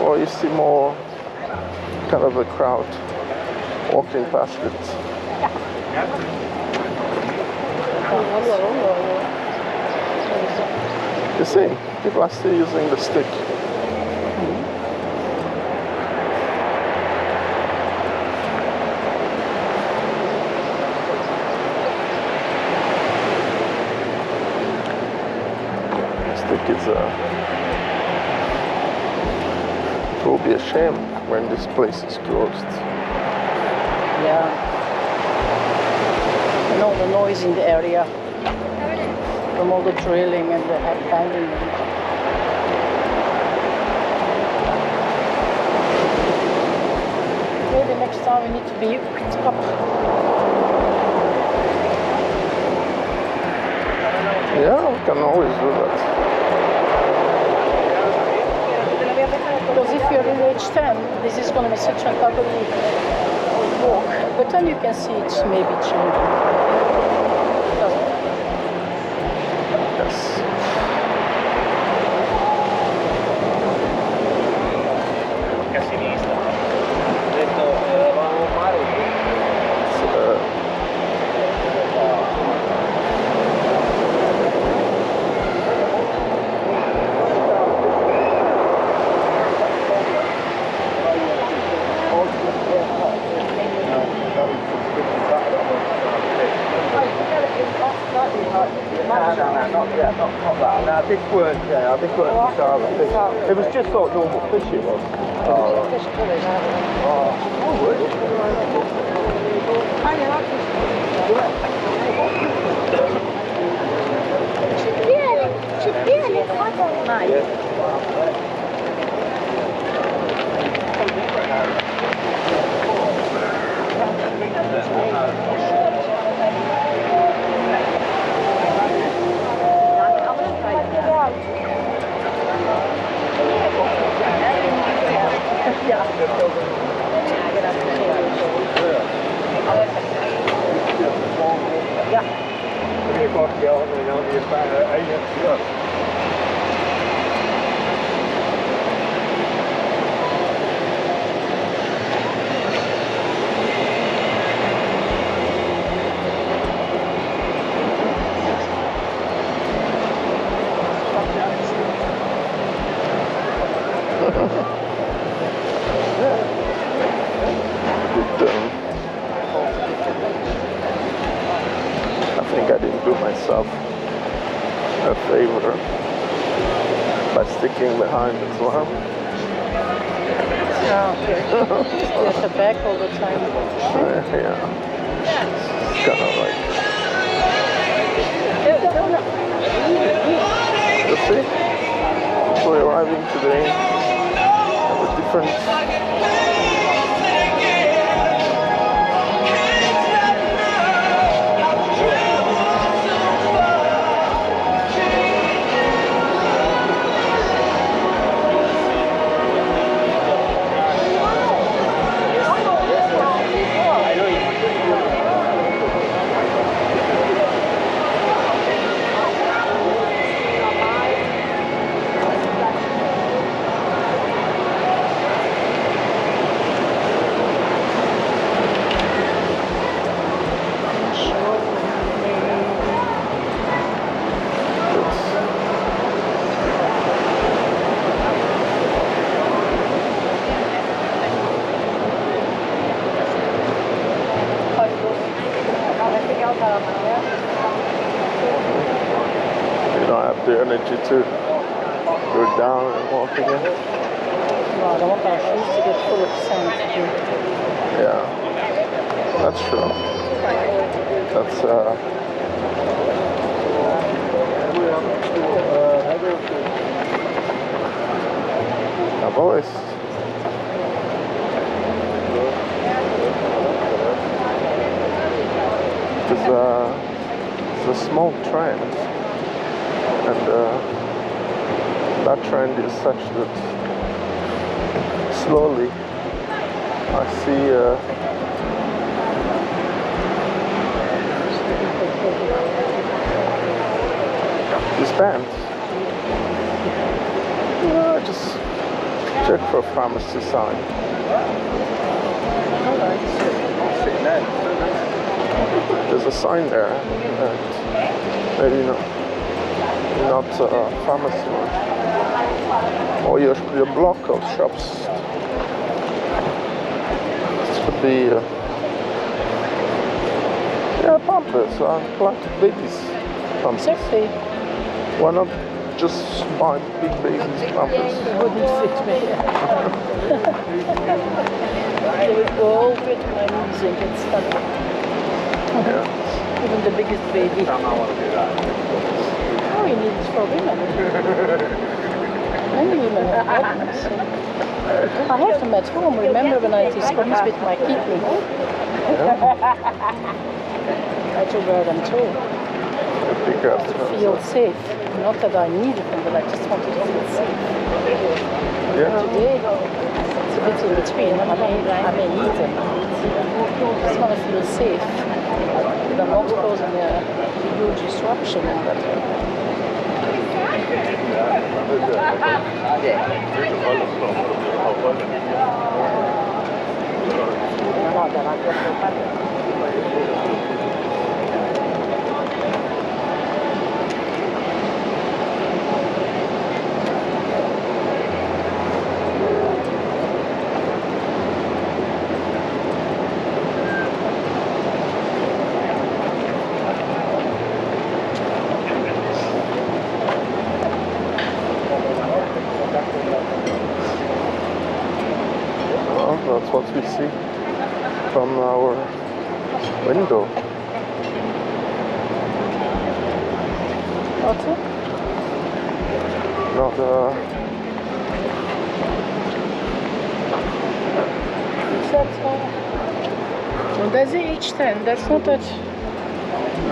or you see more kind of a crowd walking past it. You see, people are still using the stick. Stick is it will be a shame when this place is closed. Yeah. And all the noise in the area from all the drilling and the abandonment. Maybe next time we need to be up. Yeah, we can always do that. Because if you're in H10, this is going to be such an ugly walk. But then you can see it's maybe changing. Yes. I think it was just like normal fishing. I think I didn't do myself a favor by sticking behind as well. You're at the back all the time. Yeah. It's kind of like... You see? So we're arriving today at a different... You don't have the energy to go down and walk again. No, I don't want our shoes to get full of sand. Yeah, that's true. That's I've always there's a small trend, and that trend is such that slowly I see these bands just Check for pharmacy sign. There's a sign there. Maybe not pharmacy one. Or your block of shops. This would be pampers, like babies pampers. Exactly. Why not just buy big babies pampers? It wouldn't fit me. They would go all the way to my knees and get stuck. Yeah. Even the biggest baby. Oh, you need it for women. Many women have problems. I have them at home. Remember when I had these problems with my kidney? I had to wear them too. To feel safe. Not that I needed them, but I just wanted to feel safe. Yeah. Today, it's a bit in between. I may need them. I just want to feel safe. But I'm not causing a huge disruption in that way. That's what we see from our window. Water? No, Is that well, there's the H10. That's not that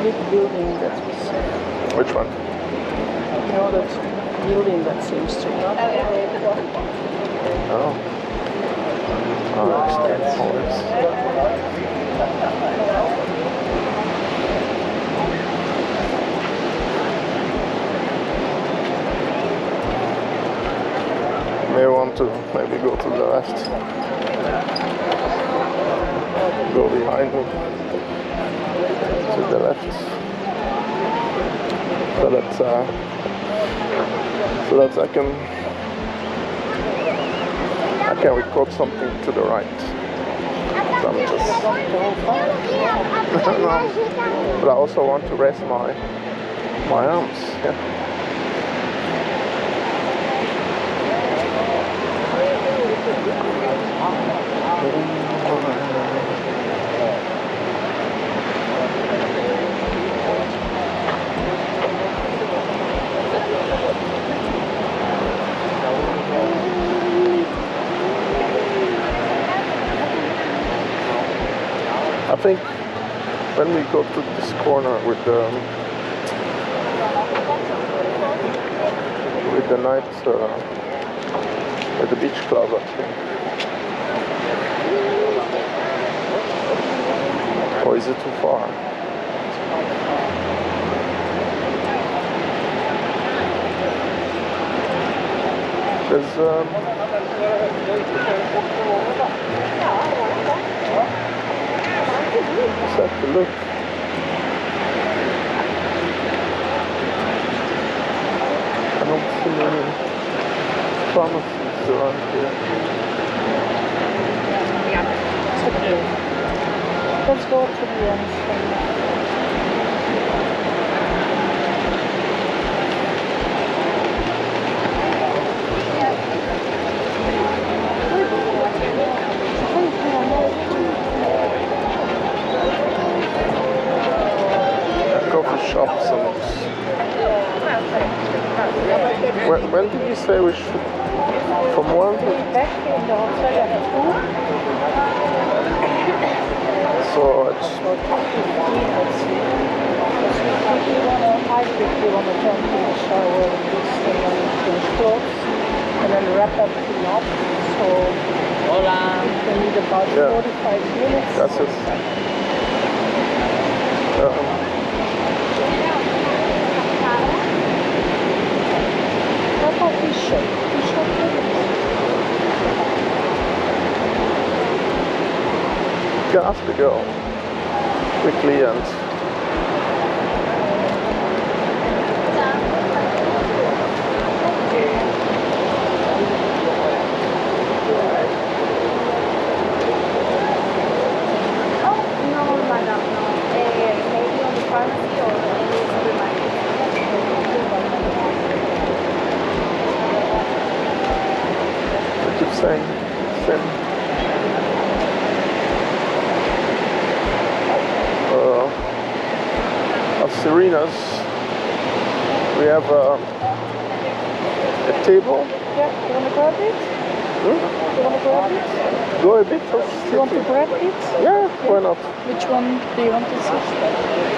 big building that we see. which one? No, that building that seems to be. Oh. That's may want to maybe go to the left. Go behind me. To the left. So that I can record something to the right. So I'm just but I also want to rest my arms. Yeah. I think when we go to this corner with the night at the beach club, I think. Or is it too far? There's just have to look. I don't see any pharmacies around here. It's okay. Let's go to the end. Coffee shops and when did you say we should? From one? Back in the hotel at 2. So it's So 2:15, let's see. I quickly want to jump in the shower and this and then change clothes and then wrap everything up. So we need about 45 minutes. that's it. How about this shop? This shop, gonna have to go quickly and saying thin. At Serena's, we have a table. Yeah, you want to grab it? Hmm? You want to grab it? Go a bit. You want to grab it? Yeah, why not? Which one do you want to see?